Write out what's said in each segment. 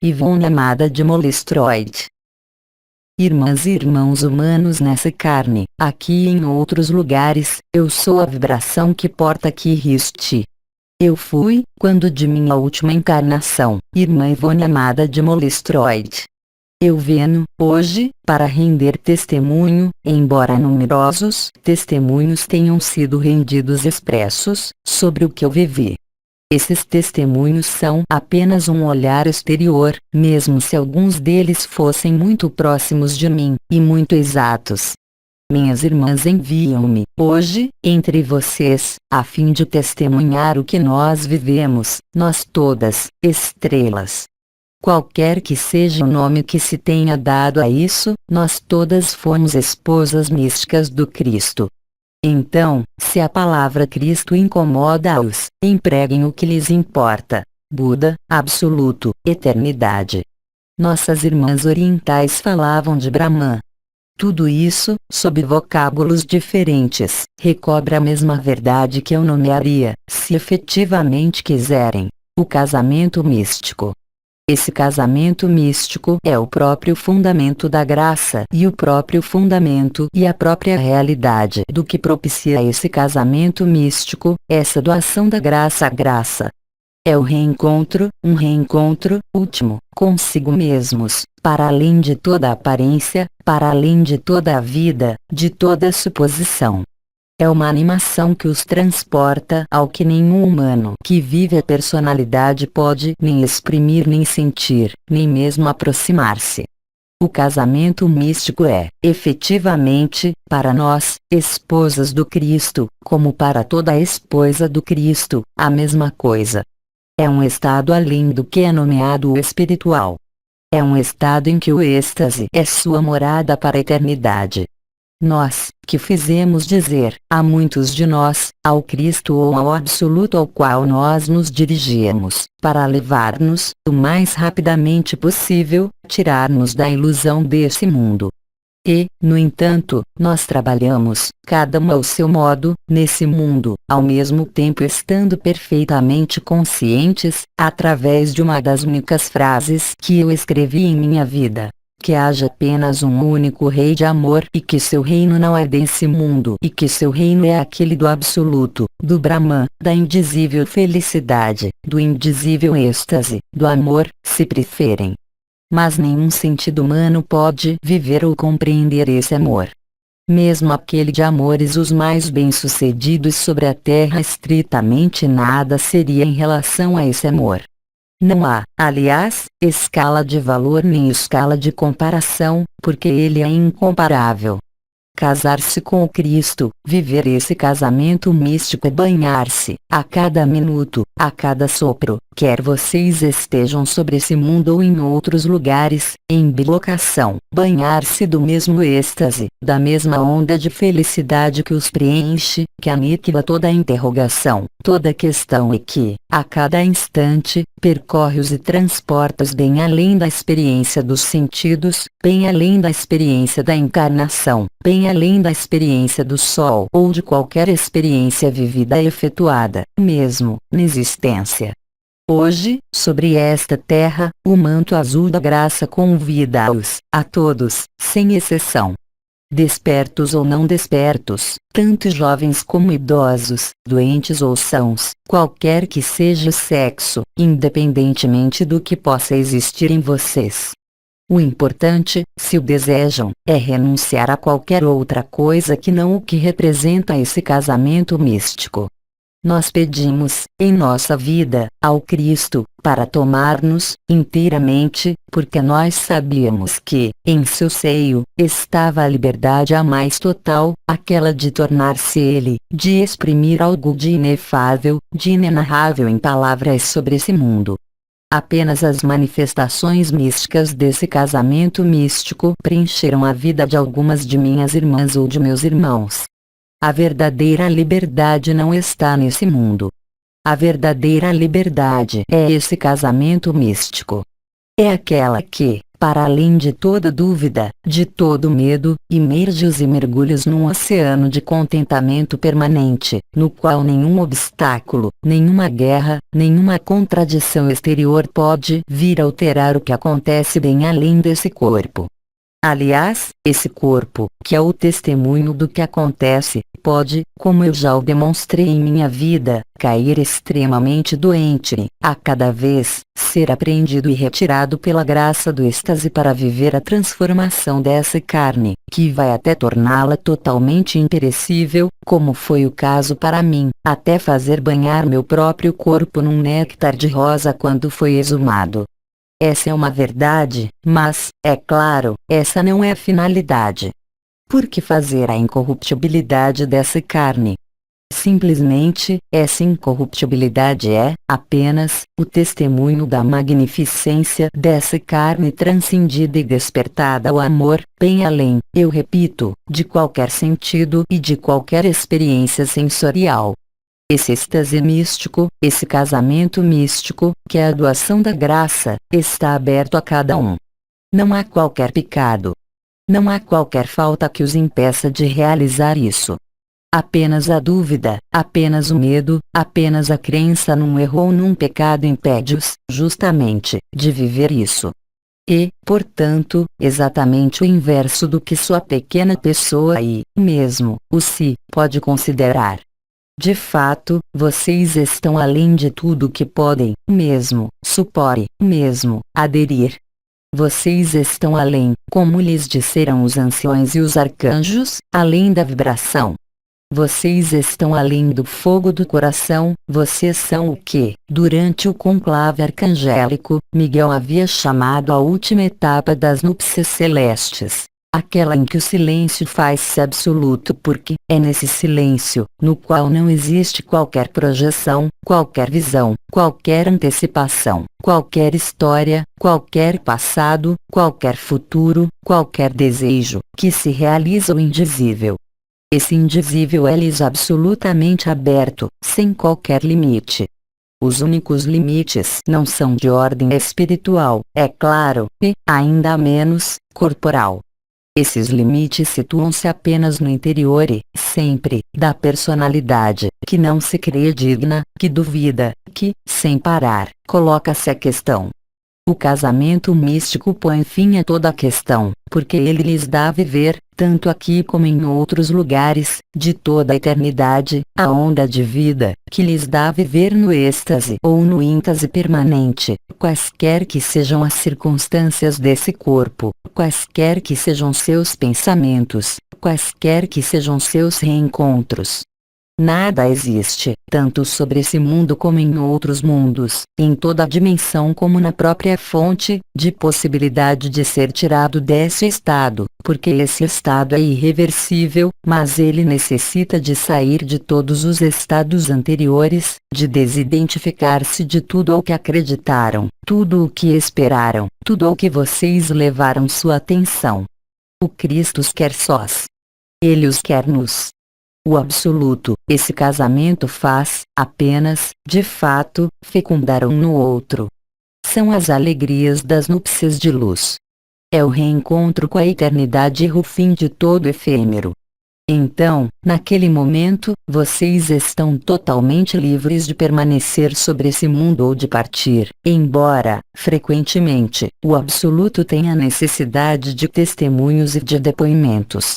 Ivone Amada de Molestroid. Irmãs e irmãos humanos nessa carne, aqui e em outros lugares, eu sou a vibração que porta aqui Riste. Eu fui, quando de minha última encarnação, irmã Ivone Amada de Molestroid. Eu venho, hoje, para render testemunho, embora numerosos testemunhos tenham sido rendidos expressos, sobre o que eu vivi. Esses testemunhos são apenas um olhar exterior, mesmo se alguns deles fossem muito próximos de mim, e muito exatos. Minhas irmãs enviam-me, hoje, entre vocês, a fim de testemunhar o que nós vivemos, nós todas, estrelas. Qualquer que seja o nome que se tenha dado a isso, nós todas fomos esposas místicas do Cristo. Então, se a palavra Cristo incomoda-os, empreguem o que lhes importa. Buda, absoluto, eternidade. Nossas irmãs orientais falavam de Brahman. Tudo isso, sob vocábulos diferentes, recobre a mesma verdade que eu nomearia, se efetivamente quiserem, o casamento místico. Esse casamento místico é o próprio fundamento da graça e o próprio fundamento e a própria realidade do que propicia esse casamento místico, essa doação da graça à graça. É o reencontro, um reencontro último, consigo mesmos, para além de toda aparência, para além de toda a vida, de toda suposição. É uma animação que os transporta ao que nenhum humano que vive a personalidade pode nem exprimir nem sentir, nem mesmo aproximar-se. O casamento místico é, efetivamente, para nós, esposas do Cristo, como para toda esposa do Cristo, a mesma coisa. É um estado além do que é nomeado o espiritual. É um estado em que o êxtase é sua morada para a eternidade. Nós, que fizemos dizer, a muitos de nós, ao Cristo ou ao Absoluto ao qual nós nos dirigíamos, para levar-nos, o mais rapidamente possível, tirar-nos da ilusão desse mundo. E, no entanto, nós trabalhamos, cada um ao seu modo, nesse mundo, ao mesmo tempo estando perfeitamente conscientes, através de uma das únicas frases que eu escrevi em minha vida. Que haja apenas um único Rei de amor e que seu reino não é desse mundo e que seu reino é aquele do absoluto, do Brahman, da indizível felicidade, do indizível êxtase, do amor, se preferem. Mas nenhum sentido humano pode viver ou compreender esse amor. Mesmo aquele de amores os mais bem-sucedidos sobre a terra, estritamente nada seria em relação a esse amor. Não há, aliás, escala de valor nem escala de comparação, porque ele é incomparável. Casar-se com o Cristo, viver esse casamento místico é banhar-se, a cada minuto, a cada sopro, quer vocês estejam sobre esse mundo ou em outros lugares, em bilocação, banhar-se do mesmo êxtase, da mesma onda de felicidade que os preenche, que aniquila toda a interrogação, toda questão e que, a cada instante, percorre-os e transporta-os bem além da experiência dos sentidos, bem além da experiência da encarnação, bem além da experiência do sol ou de qualquer experiência vivida e efetuada, mesmo, na existência. Hoje, sobre esta terra, o manto azul da graça convida-os, a todos, sem exceção. Despertos ou não despertos, tanto jovens como idosos, doentes ou sãos, qualquer que seja o sexo, independentemente do que possa existir em vocês. O importante, se o desejam, é renunciar a qualquer outra coisa que não o que representa esse casamento místico. Nós pedimos, em nossa vida, ao Cristo, para tomar-nos, inteiramente, porque nós sabíamos que, em seu seio, estava a liberdade a mais total, aquela de tornar-se Ele, de exprimir algo de inefável, de inenarrável em palavras sobre esse mundo. Apenas as manifestações místicas desse casamento místico preencheram a vida de algumas de minhas irmãs ou de meus irmãos. A verdadeira liberdade não está nesse mundo. A verdadeira liberdade é esse casamento místico. É aquela que, para além de toda dúvida, de todo medo, imerge-os e mergulhos num oceano de contentamento permanente, no qual nenhum obstáculo, nenhuma guerra, nenhuma contradição exterior pode vir alterar o que acontece bem além desse corpo. Aliás, esse corpo, que é o testemunho do que acontece, pode, como eu já o demonstrei em minha vida, cair extremamente doente, a cada vez, ser apreendido e retirado pela graça do êxtase para viver a transformação dessa carne, que vai até torná-la totalmente imperecível, como foi o caso para mim, até fazer banhar meu próprio corpo num néctar de rosa quando foi exumado. Essa é uma verdade, mas, é claro, essa não é a finalidade. Por que fazer a incorruptibilidade dessa carne? Simplesmente, essa incorruptibilidade é, apenas, o testemunho da magnificência dessa carne transcendida e despertada ao amor, bem além, eu repito, de qualquer sentido e de qualquer experiência sensorial. Esse êxtase místico, esse casamento místico, que é a doação da graça, está aberto a cada um. Não há qualquer pecado. Não há qualquer falta que os impeça de realizar isso. Apenas a dúvida, apenas o medo, apenas a crença num erro ou num pecado impede-os, justamente, de viver isso. E, portanto, exatamente o inverso do que sua pequena pessoa e, mesmo, o si, pode considerar. De fato, vocês estão além de tudo que podem, mesmo, supor, mesmo, aderir. Vocês estão além, como lhes disseram os anciões e os arcanjos, além da vibração. Vocês estão além do fogo do coração, vocês são o que, durante o conclave arcangélico, Miguel havia chamado a última etapa das núpcias celestes. Aquela em que o silêncio faz-se absoluto porque, é nesse silêncio, no qual não existe qualquer projeção, qualquer visão, qualquer antecipação, qualquer história, qualquer passado, qualquer futuro, qualquer desejo, que se realiza o indizível. Esse indizível é-lhes absolutamente aberto, sem qualquer limite. Os únicos limites não são de ordem espiritual, é claro, e, ainda menos, corporal. Esses limites situam-se apenas no interior e, sempre, da personalidade, que não se crê digna, que duvida, que, sem parar, coloca-se a questão. O casamento místico põe fim a toda a questão, porque ele lhes dá a viver, tanto aqui como em outros lugares, de toda a eternidade, a onda de vida, que lhes dá a viver no êxtase ou no íntase permanente, quaisquer que sejam as circunstâncias desse corpo, quaisquer que sejam seus pensamentos, quaisquer que sejam seus reencontros. Nada existe, tanto sobre esse mundo como em outros mundos, em toda a dimensão como na própria fonte, de possibilidade de ser tirado desse estado, porque esse estado é irreversível, mas ele necessita de sair de todos os estados anteriores, de desidentificar-se de tudo ao que acreditaram, tudo o que esperaram, tudo ao que vocês levaram sua atenção. O Cristo os quer sós. Ele os quer nus. O absoluto, esse casamento faz, apenas, de fato, fecundar um no outro. São as alegrias das núpcias de luz. É o reencontro com a eternidade e o fim de todo efêmero. Então, naquele momento, vocês estão totalmente livres de permanecer sobre esse mundo ou de partir, embora, frequentemente, o absoluto tenha necessidade de testemunhos e de depoimentos.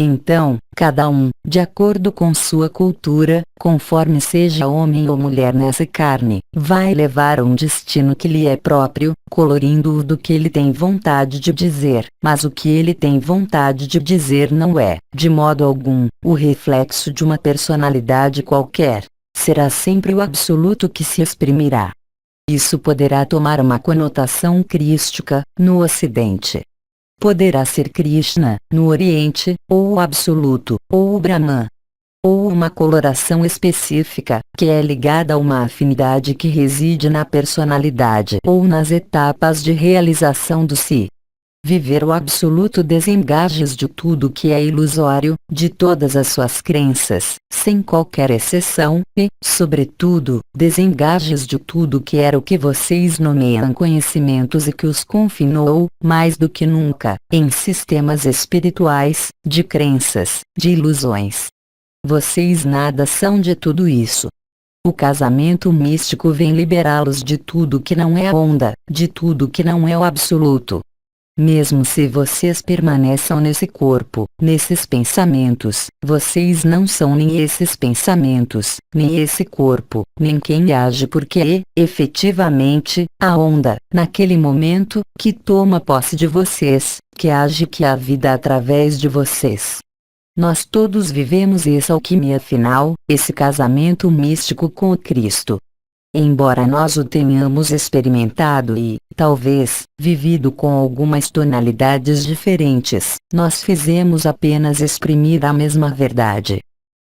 Então, cada um, de acordo com sua cultura, conforme seja homem ou mulher nessa carne, vai levar a um destino que lhe é próprio, colorindo-o do que ele tem vontade de dizer, mas o que ele tem vontade de dizer não é, de modo algum, o reflexo de uma personalidade qualquer. Será sempre o absoluto que se exprimirá. Isso poderá tomar uma conotação crística, no Ocidente. Poderá ser Krishna, no Oriente, ou o Absoluto, ou o Brahman. Ou uma coloração específica, que é ligada a uma afinidade que reside na personalidade ou nas etapas de realização do si. Viver o absoluto desengajes de tudo que é ilusório, de todas as suas crenças, sem qualquer exceção, e, sobretudo, desengajes de tudo que era o que vocês nomeiam conhecimentos e que os confinou, mais do que nunca, em sistemas espirituais, de crenças, de ilusões. Vocês nada são de tudo isso. O casamento místico vem liberá-los de tudo que não é a onda, de tudo que não é o absoluto. Mesmo se vocês permaneçam nesse corpo, nesses pensamentos, vocês não são nem esses pensamentos, nem esse corpo, nem quem age porque é, efetivamente, a onda, naquele momento, que toma posse de vocês, que age que a vida através de vocês. Nós todos vivemos essa alquimia final, esse casamento místico com o Cristo. Embora nós o tenhamos experimentado e, talvez, vivido com algumas tonalidades diferentes, nós fizemos apenas exprimir a mesma verdade.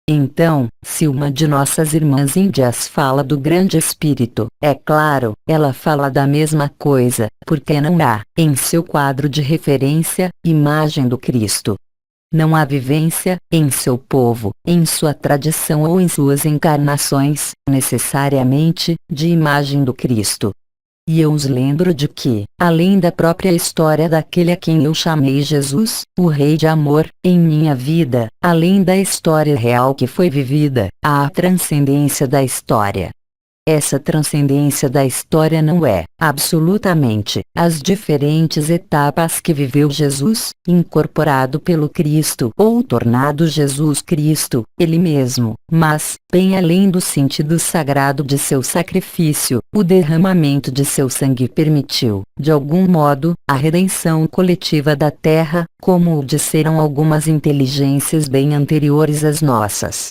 Então, se uma de nossas irmãs índias fala do grande espírito, é claro, ela fala da mesma coisa, porque não há, em seu quadro de referência, imagem do Cristo. Não há vivência, em seu povo, em sua tradição ou em suas encarnações, necessariamente, de imagem do Cristo. E eu os lembro de que, além da própria história daquele a quem eu chamei Jesus, o Rei de Amor, em minha vida, além da história real que foi vivida, há a transcendência da história. Essa transcendência da história não é, absolutamente, as diferentes etapas que viveu Jesus, incorporado pelo Cristo ou tornado Jesus Cristo, Ele mesmo, mas, bem além do sentido sagrado de seu sacrifício, o derramamento de seu sangue permitiu, de algum modo, a redenção coletiva da Terra, como o disseram algumas inteligências bem anteriores às nossas.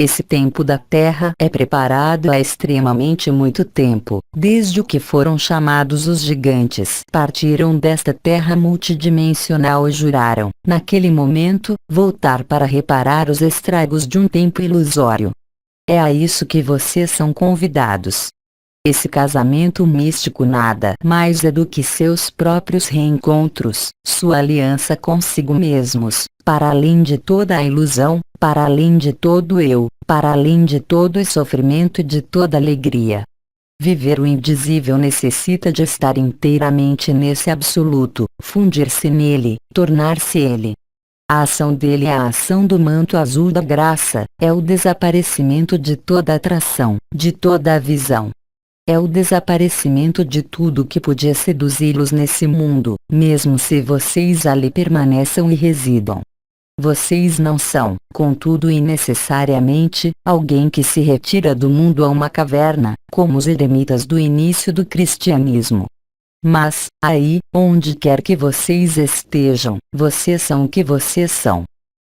Esse tempo da Terra é preparado há extremamente muito tempo, desde o que foram chamados os gigantes. Partiram desta Terra multidimensional e juraram, naquele momento, voltar para reparar os estragos de um tempo ilusório. É a isso que vocês são convidados. Esse casamento místico nada mais é do que seus próprios reencontros, sua aliança consigo mesmos, para além de toda a ilusão, para além de todo eu, para além de todo o sofrimento e de toda alegria. Viver o indizível necessita de estar inteiramente nesse absoluto, fundir-se nele, tornar-se ele. A ação dele é a ação do manto azul da graça, é o desaparecimento de toda atração, de toda a visão. É o desaparecimento de tudo que podia seduzi-los nesse mundo, mesmo se vocês ali permaneçam e residam. Vocês não são, contudo e necessariamente, alguém que se retira do mundo a uma caverna, como os eremitas do início do cristianismo. Mas, aí, onde quer que vocês estejam, vocês são o que vocês são.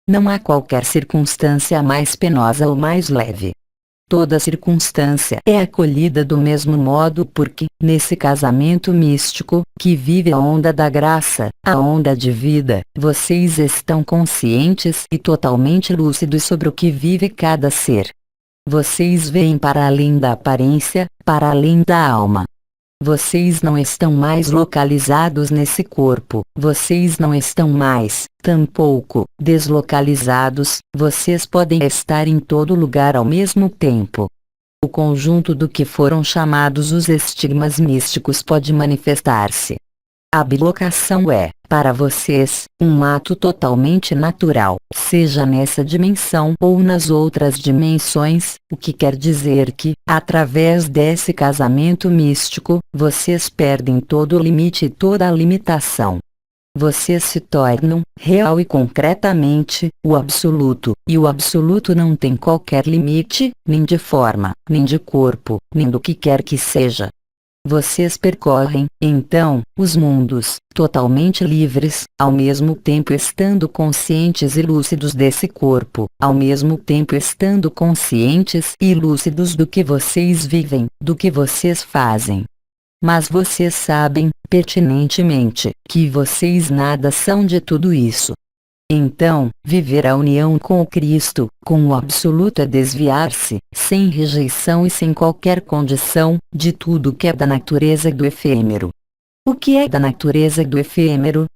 Não há qualquer circunstância mais penosa ou mais leve. Toda circunstância é acolhida do mesmo modo porque, nesse casamento místico, que vive a onda da graça, a onda de vida, vocês estão conscientes e totalmente lúcidos sobre o que vive cada ser. Vocês veem para além da aparência, para além da alma. Vocês não estão mais localizados nesse corpo, vocês não estão mais, tampouco, deslocalizados, vocês podem estar em todo lugar ao mesmo tempo. O conjunto do que foram chamados os estigmas místicos pode manifestar-se. A bilocação é, para vocês, um ato totalmente natural, seja nessa dimensão ou nas outras dimensões, o que quer dizer que, através desse casamento místico, vocês perdem todo o limite e toda a limitação. Vocês se tornam, real e concretamente, o absoluto, e o absoluto não tem qualquer limite, nem de forma, nem de corpo, nem do que quer que seja. Vocês percorrem, então, os mundos, totalmente livres, ao mesmo tempo estando conscientes e lúcidos desse corpo, ao mesmo tempo estando conscientes e lúcidos do que vocês vivem, do que vocês fazem. Mas vocês sabem, pertinentemente, que vocês nada são de tudo isso. Então, viver a união com o Cristo, com o absoluto é desviar-se, sem rejeição e sem qualquer condição, de tudo que é da natureza do efêmero. O que é da natureza do efêmero?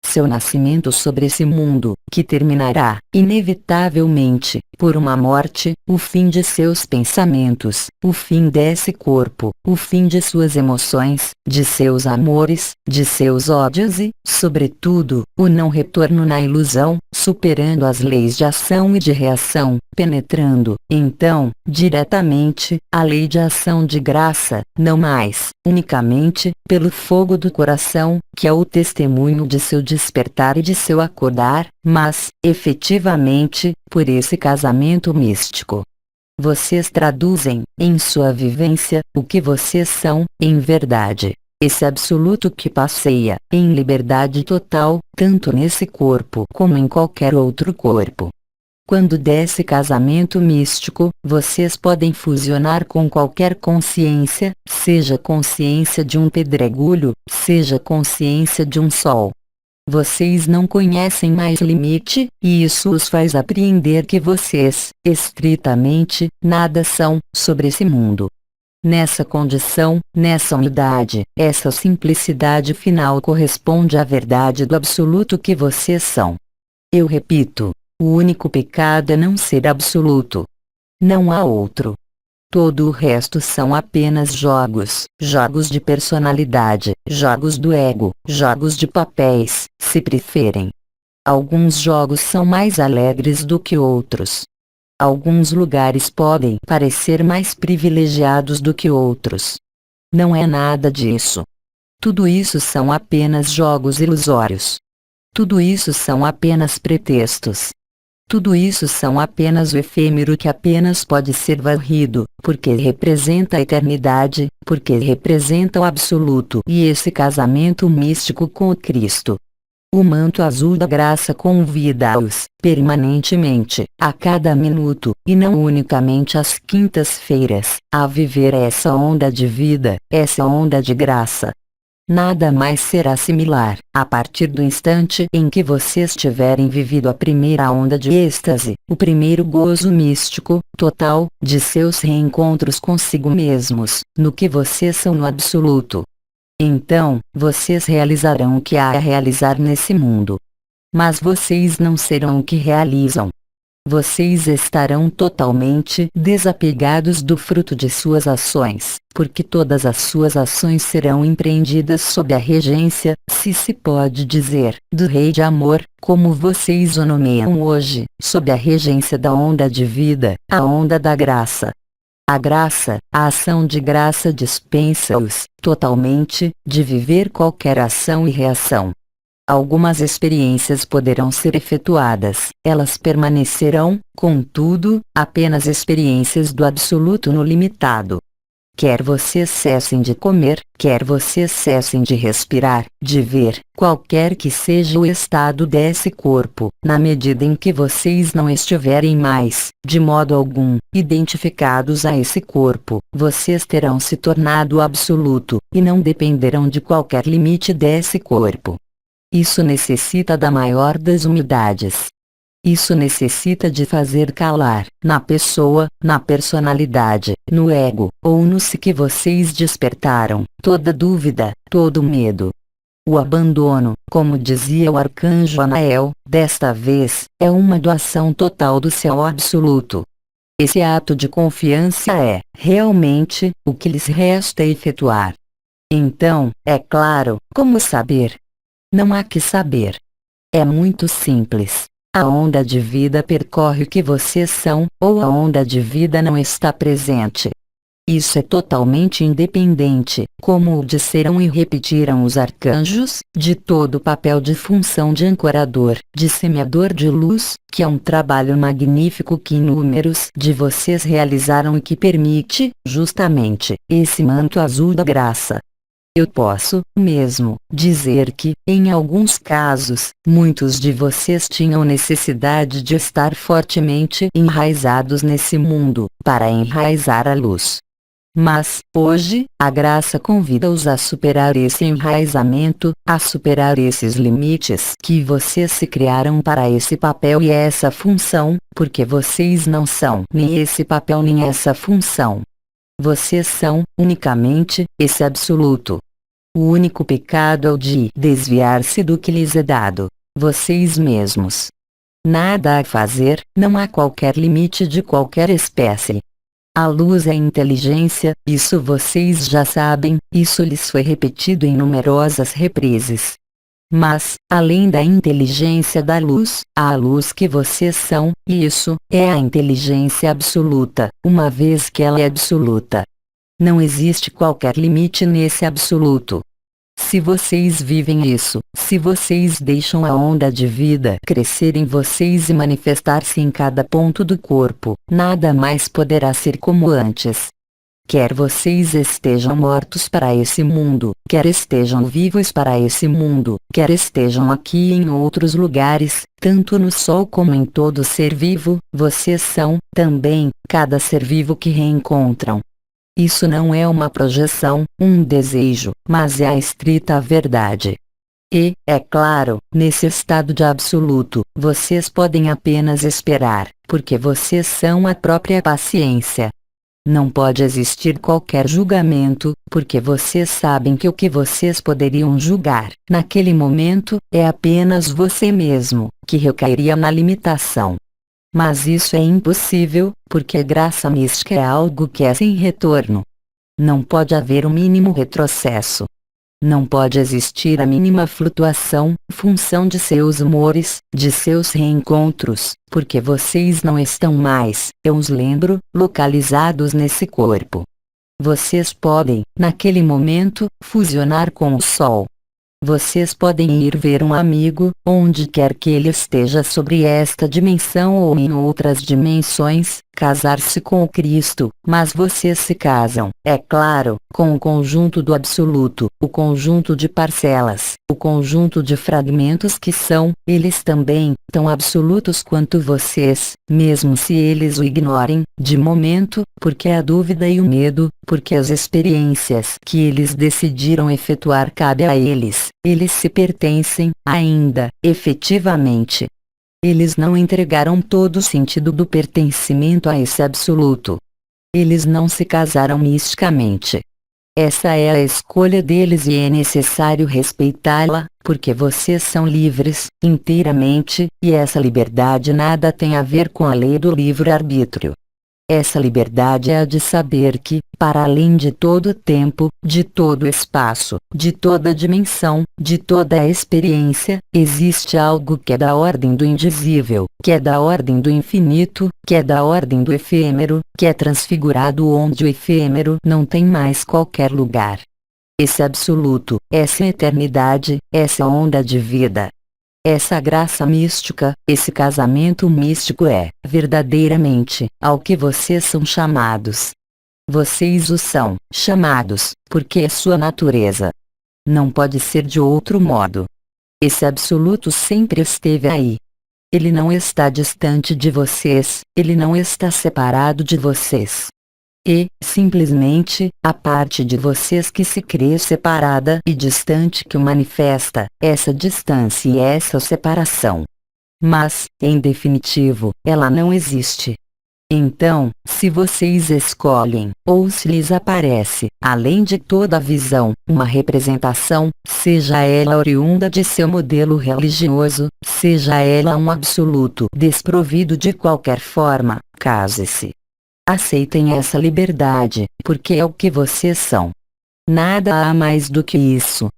seu nascimento sobre esse mundo, que terminará, inevitavelmente, por uma morte, o fim de seus pensamentos, o fim desse corpo, o fim de suas emoções, de seus amores, de seus ódios e, sobretudo, o não retorno na ilusão, superando as leis de ação e de reação, penetrando, então, diretamente, a lei de ação de graça, não mais, unicamente, pelo fogo do coração, que é o testemunho de seu despertar e de seu acordar, mas, efetivamente, por esse casamento místico. Vocês traduzem, em sua vivência, o que vocês são, em verdade. Esse absoluto que passeia, em liberdade total, tanto nesse corpo como em qualquer outro corpo. Quando desse casamento místico, vocês podem fusionar com qualquer consciência, seja consciência de um pedregulho, seja consciência de um sol. Vocês não conhecem mais limite, e isso os faz apreender que vocês, estritamente, nada são, sobre esse mundo. Nessa condição, nessa humildade, essa simplicidade final corresponde à verdade do absoluto que vocês são. Eu repito, o único pecado é não ser absoluto. Não há outro. Todo o resto são apenas jogos, jogos de personalidade, jogos do ego, jogos de papéis, se preferem. Alguns jogos são mais alegres do que outros. Alguns lugares podem parecer mais privilegiados do que outros. Não é nada disso. Tudo isso são apenas jogos ilusórios. Tudo isso são apenas pretextos. Tudo isso são apenas o efêmero que apenas pode ser varrido, porque representa a eternidade, porque representa o absoluto e esse casamento místico com o Cristo. O manto azul da graça convida-os, permanentemente, a cada minuto, e não unicamente às quintas-feiras, a viver essa onda de vida, essa onda de graça. Nada mais será similar, a partir do instante em que vocês tiverem vivido a primeira onda de êxtase, o primeiro gozo místico, total, de seus reencontros consigo mesmos, no que vocês são no absoluto. Então, vocês realizarão o que há a realizar nesse mundo. Mas vocês não serão o que realizam. Vocês estarão totalmente desapegados do fruto de suas ações, porque todas as suas ações serão empreendidas sob a regência, se pode dizer, do Rei de Amor, como vocês o nomeiam hoje, sob a regência da onda de vida, a onda da graça. A graça, a ação de graça dispensa-os, totalmente, de viver qualquer ação e reação. Algumas experiências poderão ser efetuadas, elas permanecerão, contudo, apenas experiências do absoluto no limitado. Quer vocês cessem de comer, quer vocês cessem de respirar, de ver, qualquer que seja o estado desse corpo, na medida em que vocês não estiverem mais, de modo algum, identificados a esse corpo, vocês terão se tornado absoluto, e não dependerão de qualquer limite desse corpo. Isso necessita da maior das humildades. Isso necessita de fazer calar, na pessoa, na personalidade, no ego, ou no si que vocês despertaram, toda dúvida, todo medo. O abandono, como dizia o arcanjo Anael, desta vez, é uma doação total do céu absoluto. Esse ato de confiança é, realmente, o que lhes resta efetuar. Então, é claro, como saber? Não há que saber. É muito simples. A onda de vida percorre o que vocês são, ou a onda de vida não está presente. Isso é totalmente independente, como o disseram e repetiram os arcanjos, de todo o papel de função de ancorador, de semeador de luz, que é um trabalho magnífico que inúmeros de vocês realizaram e que permite, justamente, esse manto azul da graça. Eu posso, mesmo, dizer que, em alguns casos, muitos de vocês tinham necessidade de estar fortemente enraizados nesse mundo, para enraizar a luz. Mas, hoje, a graça convida-os a superar esse enraizamento, a superar esses limites que vocês se criaram para esse papel e essa função, porque vocês não são nem esse papel nem essa função. Vocês são, unicamente, esse absoluto. O único pecado é o de desviar-se do que lhes é dado, vocês mesmos. Nada a fazer, não há qualquer limite de qualquer espécie. A luz é inteligência, isso vocês já sabem, isso lhes foi repetido em numerosas reprises. Mas, além da inteligência da luz, há a luz que vocês são, e isso é a inteligência absoluta, uma vez que ela é absoluta. Não existe qualquer limite nesse absoluto. Se vocês vivem isso, se vocês deixam a onda de vida crescer em vocês e manifestar-se em cada ponto do corpo, nada mais poderá ser como antes. Quer vocês estejam mortos para esse mundo, quer estejam vivos para esse mundo, quer estejam aqui em outros lugares, tanto no Sol como em todo ser vivo, vocês são, também, cada ser vivo que reencontram. Isso não é uma projeção, um desejo, mas é a estrita verdade. E, é claro, nesse estado de absoluto, vocês podem apenas esperar, porque vocês são a própria paciência. Não pode existir qualquer julgamento, porque vocês sabem que o que vocês poderiam julgar, naquele momento, é apenas você mesmo, que recairia na limitação. Mas isso é impossível, porque graça mística é algo que é sem retorno. Não pode haver o mínimo retrocesso. Não pode existir a mínima flutuação, função de seus humores, de seus reencontros, porque vocês não estão mais, eu os lembro, localizados nesse corpo. Vocês podem, naquele momento, fusionar com o Sol. Vocês podem ir ver um amigo, onde quer que ele esteja sobre esta dimensão ou em outras dimensões, casar-se com o Cristo, mas vocês se casam, é claro, com o conjunto do absoluto, o conjunto de parcelas, o conjunto de fragmentos que são, eles também, tão absolutos quanto vocês, mesmo se eles o ignorem, de momento, porque a dúvida e o medo, porque as experiências que eles decidiram efetuar cabe a eles, eles se pertencem, ainda, efetivamente. Eles não entregaram todo o sentido do pertencimento a esse absoluto. Eles não se casaram misticamente. Essa é a escolha deles e é necessário respeitá-la, porque vocês são livres, inteiramente, e essa liberdade nada tem a ver com a lei do livre-arbítrio. Essa liberdade é a de saber que, para além de todo o tempo, de todo o espaço, de toda a dimensão, de toda a experiência, existe algo que é da ordem do indizível, que é da ordem do infinito, que é da ordem do efêmero, que é transfigurado onde o efêmero não tem mais qualquer lugar. Esse absoluto, essa eternidade, essa onda de vida. Essa graça mística, esse casamento místico é, verdadeiramente, ao que vocês são chamados. Vocês o são, chamados, porque é sua natureza. Não pode ser de outro modo. Esse absoluto sempre esteve aí. Ele não está distante de vocês, ele não está separado de vocês. E, simplesmente, a parte de vocês que se crê separada e distante que o manifesta, essa distância e essa separação. Mas, em definitivo, ela não existe. Então, se vocês escolhem, ou se lhes aparece, além de toda a visão, uma representação, seja ela oriunda de seu modelo religioso, seja ela um absoluto desprovido de qualquer forma, case-se. Aceitem essa liberdade, porque é o que vocês são. Nada há mais do que isso.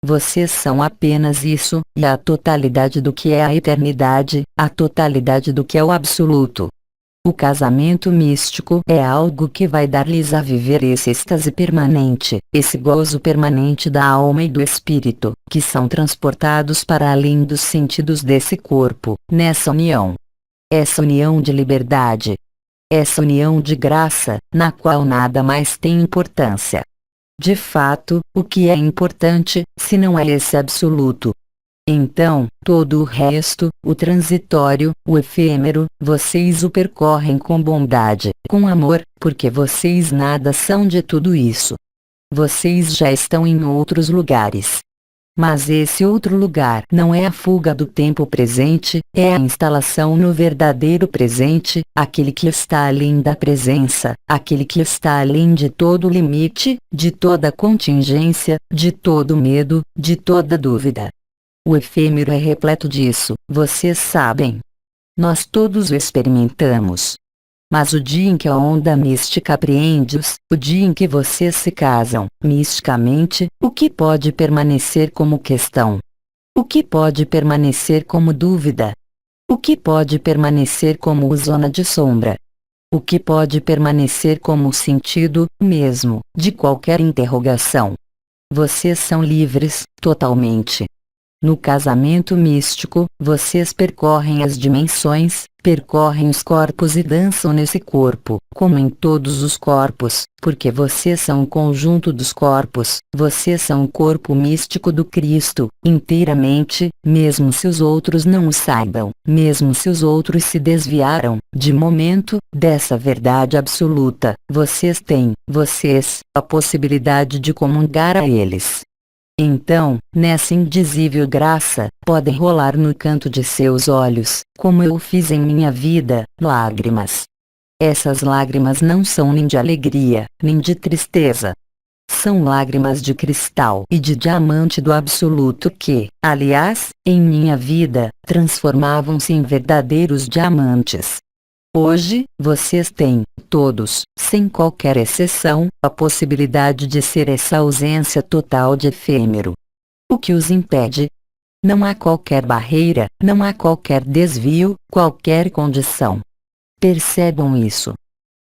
Vocês são apenas isso, e a totalidade do que é a eternidade, a totalidade do que é o absoluto. O casamento místico é algo que vai dar-lhes a viver esse êxtase permanente, esse gozo permanente da alma e do espírito, que são transportados para além dos sentidos desse corpo, nessa união. Essa união de liberdade. Essa união de graça, na qual nada mais tem importância. De fato, o que é importante, se não é esse absoluto? Então, todo o resto, o transitório, o efêmero, vocês o percorrem com bondade, com amor, porque vocês nada são de tudo isso. Vocês já estão em outros lugares. Mas esse outro lugar não é a fuga do tempo presente, é a instalação no verdadeiro presente, aquele que está além da presença, aquele que está além de todo limite, de toda contingência, de todo medo, de toda dúvida. O efêmero é repleto disso, vocês sabem. Nós todos o experimentamos. Mas o dia em que a onda mística apreende-os, o dia em que vocês se casam, misticamente, o que pode permanecer como questão? O que pode permanecer como dúvida? O que pode permanecer como zona de sombra? O que pode permanecer como sentido, mesmo, de qualquer interrogação? Vocês são livres, totalmente. No casamento místico, vocês percorrem as dimensões, percorrem os corpos e dançam nesse corpo, como em todos os corpos, porque vocês são o conjunto dos corpos, vocês são o corpo místico do Cristo, inteiramente, mesmo se os outros não o saibam, mesmo se os outros se desviaram, de momento, dessa verdade absoluta, vocês têm, a possibilidade de comungar a eles. Então, nessa indizível graça, podem rolar no canto de seus olhos, como eu fiz em minha vida, lágrimas. Essas lágrimas não são nem de alegria, nem de tristeza. São lágrimas de cristal e de diamante do absoluto que, aliás, em minha vida, transformavam-se em verdadeiros diamantes. Hoje, vocês têm, todos, sem qualquer exceção, a possibilidade de ser essa ausência total de efêmero. O que os impede? Não há qualquer barreira, não há qualquer desvio, qualquer condição. Percebam isso.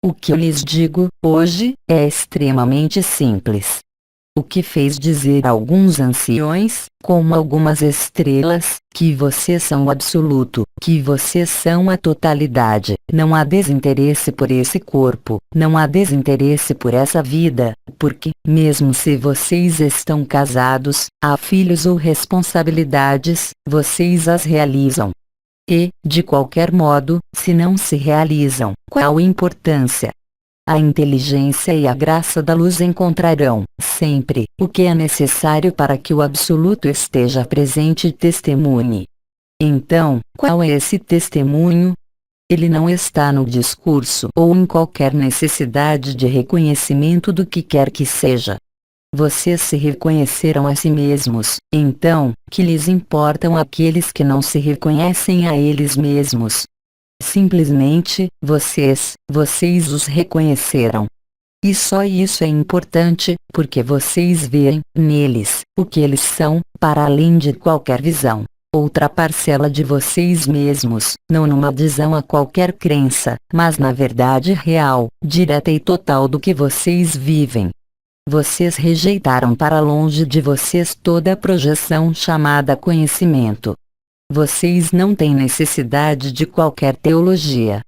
O que eu lhes digo, hoje, é extremamente simples. O que fez dizer a alguns anciões, como algumas estrelas, que vocês são o absoluto, que vocês são a totalidade. Não há desinteresse por esse corpo, não há desinteresse por essa vida, porque, mesmo se vocês estão casados, há filhos ou responsabilidades, vocês as realizam. E, de qualquer modo, se não se realizam, qual importância? A inteligência e a graça da luz encontrarão, sempre, o que é necessário para que o absoluto esteja presente e testemunhe. Então, qual é esse testemunho? Ele não está no discurso ou em qualquer necessidade de reconhecimento do que quer que seja. Vocês se reconheceram a si mesmos, então, que lhes importam aqueles que não se reconhecem a eles mesmos? Simplesmente, vocês os reconheceram. E só isso é importante, porque vocês veem, neles, o que eles são, para além de qualquer visão. Outra parcela de vocês mesmos, não numa adesão a qualquer crença, mas na verdade real, direta e total do que vocês vivem. Vocês rejeitaram para longe de vocês toda a projeção chamada conhecimento. Vocês não têm necessidade de qualquer teologia.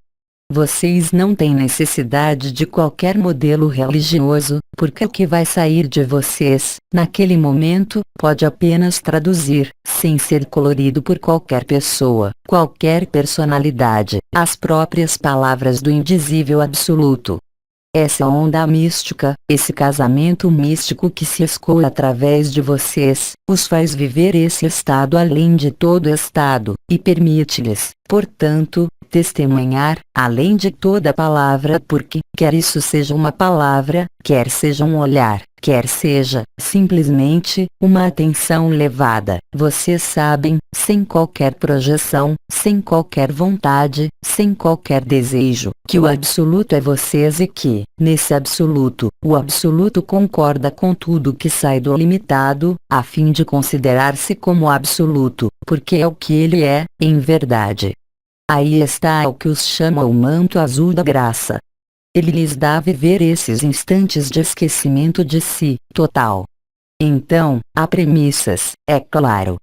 Vocês não têm necessidade de qualquer modelo religioso, porque o que vai sair de vocês, naquele momento, pode apenas traduzir, sem ser colorido por qualquer pessoa, qualquer personalidade, as próprias palavras do indizível absoluto. Essa onda mística, esse casamento místico que se escoa através de vocês, os faz viver esse estado além de todo estado, e permite-lhes, portanto, testemunhar, além de toda palavra, porque, quer isso seja uma palavra, quer seja um olhar, quer seja, simplesmente, uma atenção levada, vocês sabem, sem qualquer projeção, sem qualquer vontade, sem qualquer desejo, que o absoluto é vocês e que, nesse absoluto, o absoluto concorda com tudo que sai do limitado, a fim de considerar-se como absoluto, porque é o que ele é, em verdade. Aí está o que os chama o manto azul da graça. Ele lhes dá a viver esses instantes de esquecimento de si, total. Então, há premissas, é claro.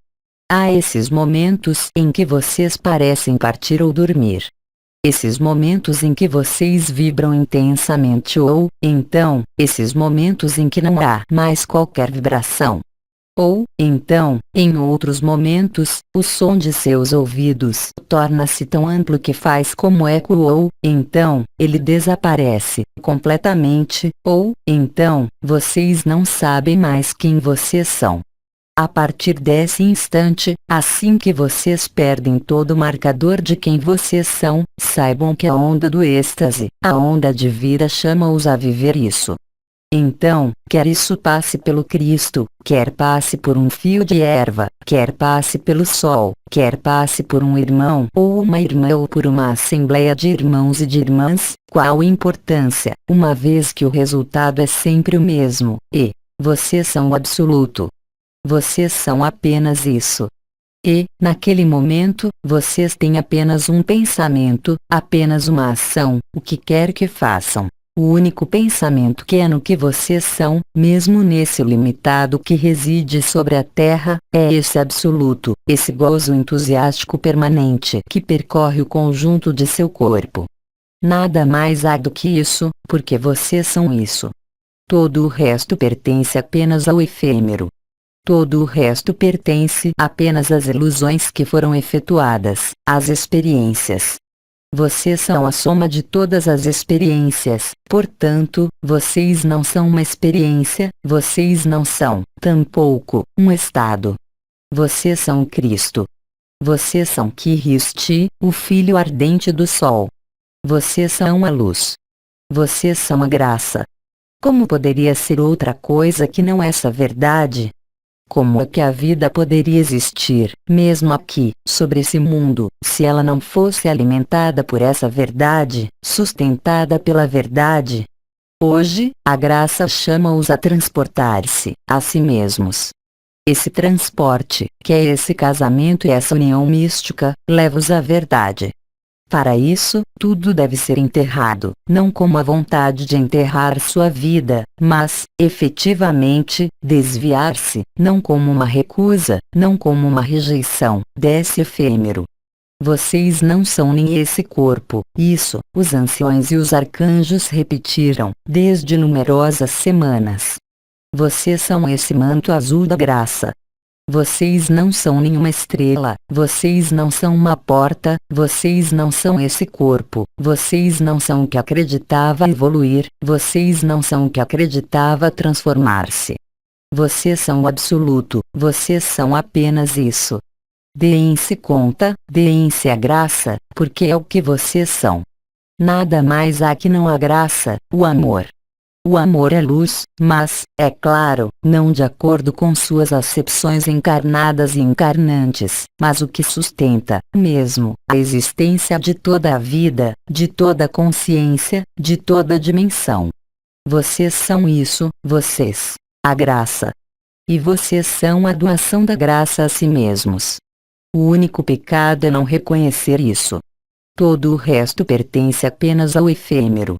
Há esses momentos em que vocês parecem partir ou dormir. Esses momentos em que vocês vibram intensamente ou, então, esses momentos em que não há mais qualquer vibração. Ou, então, em outros momentos, o som de seus ouvidos torna-se tão amplo que faz como eco ou, então, ele desaparece completamente, ou, então, vocês não sabem mais quem vocês são. A partir desse instante, assim que vocês perdem todo o marcador de quem vocês são, saibam que a onda do êxtase, a onda de vida chama-os a viver isso. Então, quer isso passe pelo Cristo, quer passe por um fio de erva, quer passe pelo sol, quer passe por um irmão ou uma irmã ou por uma assembleia de irmãos e de irmãs, qual importância, uma vez que o resultado é sempre o mesmo, e vocês são o absoluto. Vocês são apenas isso. E, naquele momento, vocês têm apenas um pensamento, apenas uma ação, o que quer que façam. O único pensamento que é no que vocês são, mesmo nesse limitado que reside sobre a terra, é esse absoluto, esse gozo entusiástico permanente que percorre o conjunto de seu corpo. Nada mais há do que isso, porque vocês são isso. Todo o resto pertence apenas ao efêmero. Todo o resto pertence apenas às ilusões que foram efetuadas, às experiências. Vocês são a soma de todas as experiências, portanto, vocês não são uma experiência, vocês não são, tampouco, um estado. Vocês são o Cristo. Vocês são Cristo, o Filho ardente do Sol. Vocês são a luz. Vocês são a graça. Como poderia ser outra coisa que não essa verdade? Como é que a vida poderia existir, mesmo aqui, sobre esse mundo, se ela não fosse alimentada por essa verdade, sustentada pela verdade? Hoje, a graça chama-os a transportar-se, a si mesmos. Esse transporte, que é esse casamento e essa união mística, leva-os à verdade. Para isso, tudo deve ser enterrado, não como a vontade de enterrar sua vida, mas, efetivamente, desviar-se, não como uma recusa, não como uma rejeição, desse efêmero. Vocês não são nem esse corpo, isso, os anciões e os arcanjos repetiram, desde numerosas semanas. Vocês são esse manto azul da graça. Vocês não são nenhuma estrela, vocês não são uma porta, vocês não são esse corpo, vocês não são o que acreditava evoluir, vocês não são o que acreditava transformar-se. Vocês são o absoluto, vocês são apenas isso. Deem-se conta, deem-se a graça, porque é o que vocês são. Nada mais há que não a graça, o amor. O amor é luz, mas, é claro, não de acordo com suas acepções encarnadas e encarnantes, mas o que sustenta, mesmo, a existência de toda a vida, de toda a consciência, de toda a dimensão. Vocês são isso, vocês, a graça. E vocês são a doação da graça a si mesmos. O único pecado é não reconhecer isso. Todo o resto pertence apenas ao efêmero.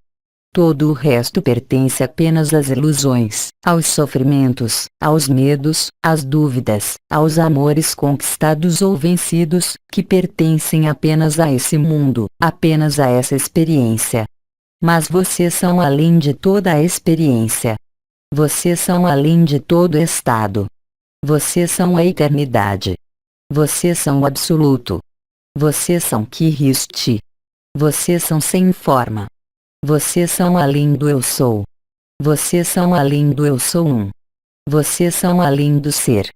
Todo o resto pertence apenas às ilusões, aos sofrimentos, aos medos, às dúvidas, aos amores conquistados ou vencidos, que pertencem apenas a esse mundo, apenas a essa experiência. Mas vocês são além de toda a experiência. Vocês são além de todo estado. Vocês são a eternidade. Vocês são o absoluto. Vocês são Cristo. Vocês são sem forma. Vocês são além do eu sou. Vocês são além do eu sou um. Vocês são além do ser.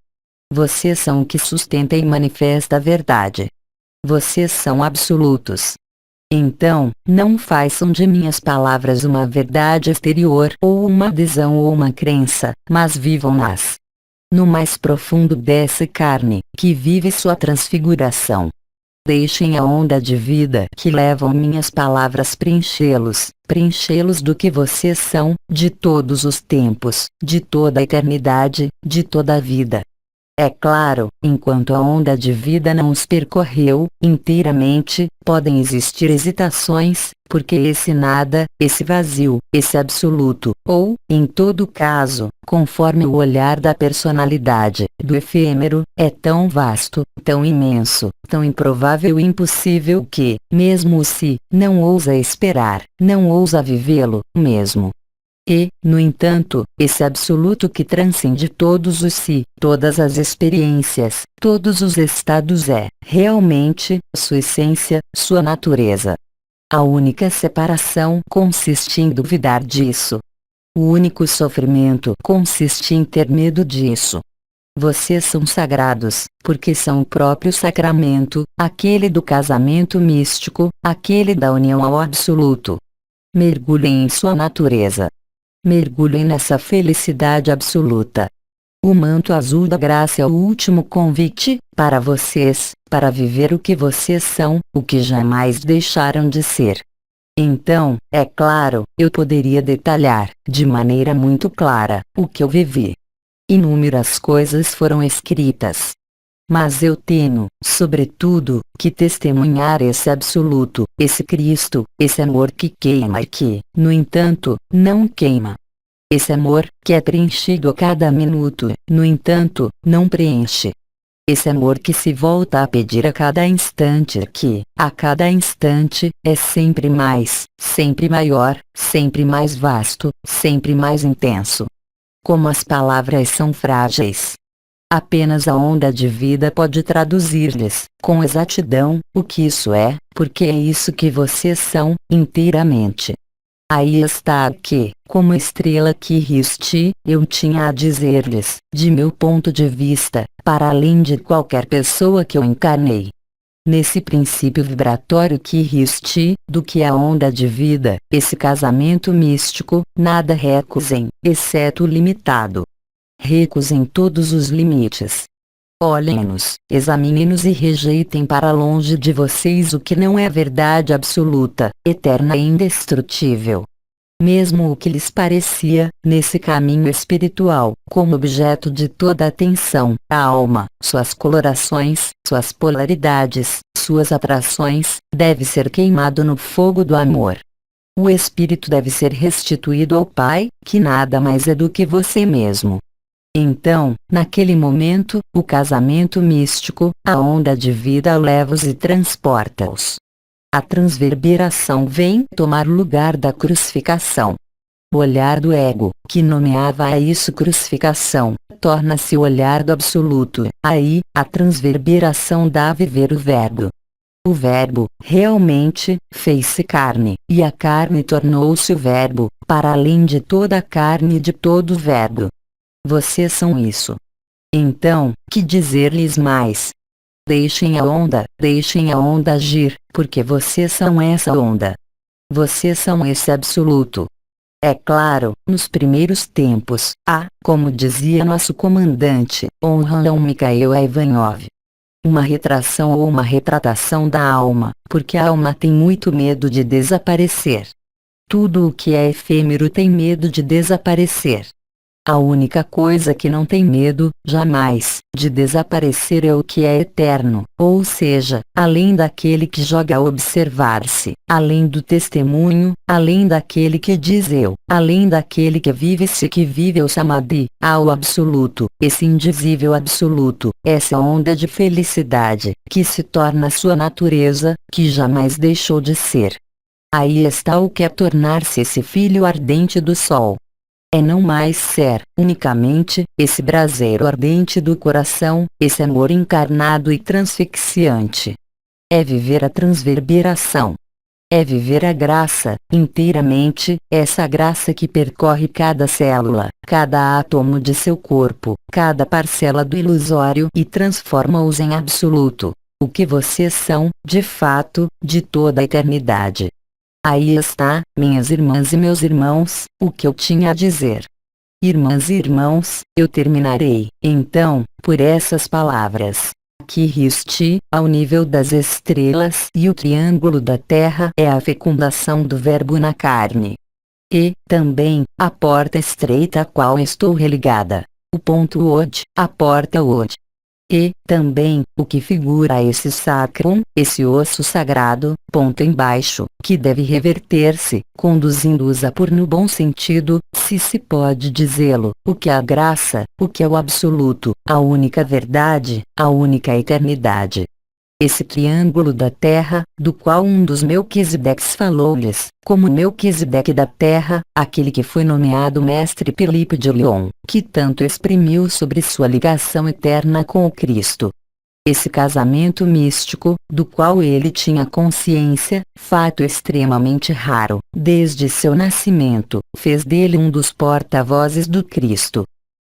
Vocês são o que sustenta e manifesta a verdade. Vocês são absolutos. Então, não façam de minhas palavras uma verdade exterior ou uma adesão ou uma crença, mas vivam-nas. No mais profundo dessa carne, que vive sua transfiguração. Deixem a onda de vida que levam minhas palavras preenchê-los do que vocês são, de todos os tempos, de toda a eternidade, de toda a vida. É claro, enquanto a onda de vida não os percorreu inteiramente, podem existir hesitações, porque esse nada, esse vazio, esse absoluto, ou, em todo caso, conforme o olhar da personalidade, do efêmero, é tão vasto, tão imenso, tão improvável e impossível que, mesmo se, não ousa esperar, não ousa vivê-lo, mesmo. E, no entanto, esse absoluto que transcende todos os si, todas as experiências, todos os estados é, realmente, sua essência, sua natureza. A única separação consiste em duvidar disso. O único sofrimento consiste em ter medo disso. Vocês são sagrados, porque são o próprio sacramento, aquele do casamento místico, aquele da união ao absoluto. Mergulhem em sua natureza. Mergulhem nessa felicidade absoluta. O manto azul da graça é o último convite, para vocês, para viver o que vocês são, o que jamais deixaram de ser. Então, é claro, eu poderia detalhar, de maneira muito clara, o que eu vivi. Inúmeras coisas foram escritas. Mas eu tenho, sobretudo, que testemunhar esse absoluto, esse Cristo, esse amor que queima e que, no entanto, não queima. Esse amor, que é preenchido a cada minuto, no entanto, não preenche. Esse amor que se volta a pedir a cada instante que, a cada instante, é sempre mais, sempre maior, sempre mais vasto, sempre mais intenso. Como as palavras são frágeis. Apenas a onda de vida pode traduzir-lhes, com exatidão, o que isso é, porque é isso que vocês são, inteiramente. Aí está que, como estrela que riste, eu tinha a dizer-lhes, de meu ponto de vista, para além de qualquer pessoa que eu encarnei. Nesse princípio vibratório que riste, do que a onda de vida, esse casamento místico, nada recusem, exceto o limitado. Recusem todos os limites. Olhem-nos, examinem-nos e rejeitem para longe de vocês o que não é verdade absoluta, eterna e indestrutível. Mesmo o que lhes parecia, nesse caminho espiritual, como objeto de toda atenção, a alma, suas colorações, suas polaridades, suas atrações, deve ser queimado no fogo do amor. O espírito deve ser restituído ao Pai, que nada mais é do que você mesmo. Então, naquele momento, o casamento místico, a onda de vida leva-os e transporta-os. A transverberação vem tomar o lugar da crucificação. O olhar do ego, que nomeava a isso crucificação, torna-se o olhar do absoluto. Aí, a transverberação dá a viver o Verbo. O Verbo, realmente, fez-se carne, e a carne tornou-se o Verbo, para além de toda a carne e de todo o Verbo. Vocês são isso. Então, que dizer-lhes mais? Deixem a onda agir, porque vocês são essa onda. Vocês são esse absoluto. É claro, nos primeiros tempos, como dizia nosso comandante, honram Mikhail Ivanov. Uma retração ou uma retratação da alma, porque a alma tem muito medo de desaparecer. Tudo o que é efêmero tem medo de desaparecer. A única coisa que não tem medo, jamais, de desaparecer é o que é eterno, ou seja, além daquele que joga a observar-se, além do testemunho, além daquele que diz eu, além daquele que vive-se que vive o samadhi, ao absoluto, esse indizível absoluto, essa onda de felicidade, que se torna sua natureza, que jamais deixou de ser. Aí está o que é tornar-se esse filho ardente do sol. É não mais ser, unicamente, esse braseiro ardente do coração, esse amor encarnado e transfixiante. É viver a transverberação. É viver a graça, inteiramente, essa graça que percorre cada célula, cada átomo de seu corpo, cada parcela do ilusório e transforma-os em absoluto, o que vocês são, de fato, de toda a eternidade. Aí está, minhas irmãs e meus irmãos, o que eu tinha a dizer. Irmãs e irmãos, eu terminarei, então, por essas palavras. Que riste, ao nível das estrelas e o triângulo da terra é a fecundação do Verbo na carne. E, também, a porta estreita a qual estou religada. O ponto Od, a porta Od. E, também, o que figura esse sacrum, esse osso sagrado, ponto embaixo, que deve reverter-se, conduzindo-os a por no bom sentido, se pode dizê-lo, o que é a graça, o que é o absoluto, a única verdade, a única eternidade. Esse triângulo da terra, do qual um dos Melquisedeques falou-lhes, como Melquisedeque da terra, aquele que foi nomeado Mestre Filipe de Lyon, que tanto exprimiu sobre sua ligação eterna com o Cristo. Esse casamento místico, do qual ele tinha consciência, fato extremamente raro, desde seu nascimento, fez dele um dos porta-vozes do Cristo.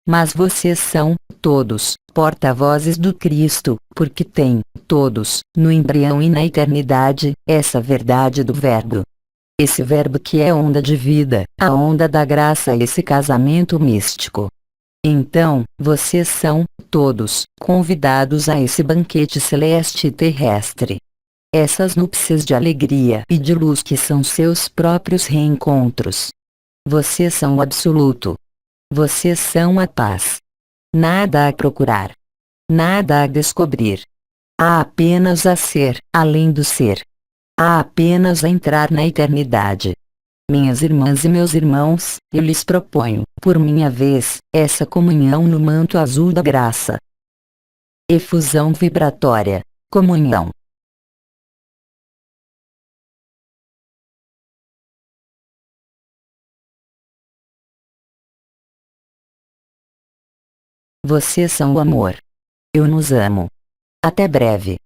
Mas vocês são, todos, porta-vozes do Cristo, porque têm, todos, no embrião e na eternidade, essa verdade do Verbo. Esse Verbo que é onda de vida, a onda da graça, esse casamento místico. Então, vocês são, todos, convidados a esse banquete celeste e terrestre. Essas núpcias de alegria e de luz que são seus próprios reencontros. Vocês são o absoluto. Vocês são a paz. Nada a procurar. Nada a descobrir. Há apenas a ser, além do ser. Há apenas a entrar na eternidade. Minhas irmãs e meus irmãos, eu lhes proponho, por minha vez, essa comunhão no manto azul da graça. Efusão vibratória. Comunhão. Vocês são o amor. Eu nos amo. Até breve.